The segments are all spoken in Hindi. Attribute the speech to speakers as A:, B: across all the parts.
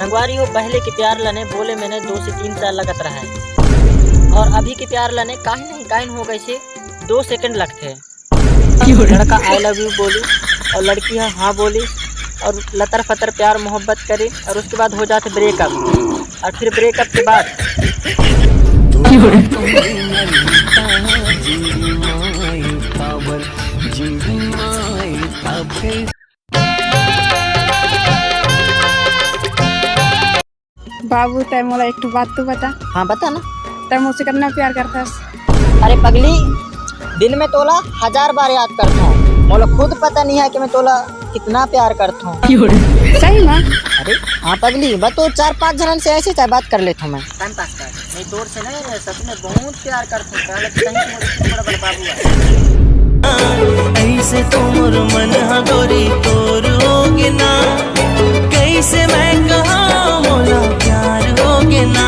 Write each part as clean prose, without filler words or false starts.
A: संगवारी हो पहले के प्यार लने बोले मैंने 2 से 3 साल लगत रहा है, और अभी के प्यार लने काहे हो गए से 2 सेकंड लगते हैं। लड़का आई लव यू बोली और लड़की हाँ बोली और लतर फतर प्यार मोहब्बत करे और उसके बाद हो जाते ब्रेकअप, और फिर ब्रेकअप के बाद
B: बाबू तय मोला एक बात तो बता।
A: हाँ बता ना।
B: तय मुझसे कितना प्यार करतास?
A: अरे पगली, दिन में तोला 1000 बार याद करता हूँ, मोला खुद पता नहीं है कि मैं तोला कितना प्यार करता हूँ।
B: सही ना?
A: अरे हाँ पगली, बस तो 4-5 जनन से ऐसे चाहे बात कर लेता हूँ मैं। टाइम पास कर, नहीं दूर से नहीं, सच में बहुत प्यार करता हूँ। पहले तो कहीं मुझे बड़ा बड़ा बाबू है।
C: ऐसे तुमर मन गोरी तोर होगे ना, कैसे मैं कहाँ मोला प्यार होगे ना।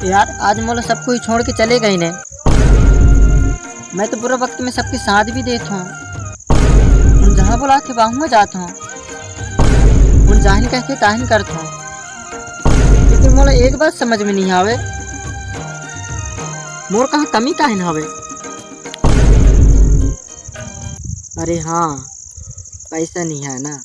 A: यार आज मोला सब कोई छोड़ के चले गए ने, मैं तो बुरा वक्त में सबके साथ भी देता हूँ। उन जहाँ बुला के वहाँ में जाता हूँ, उन जाहिन कह के ताहिन करता हूँ, लेकिन मोला एक बात समझ में नहीं आवे, मोर कहाँ कमी काहिन हवे। अरे हाँ, पैसा नहीं है ना।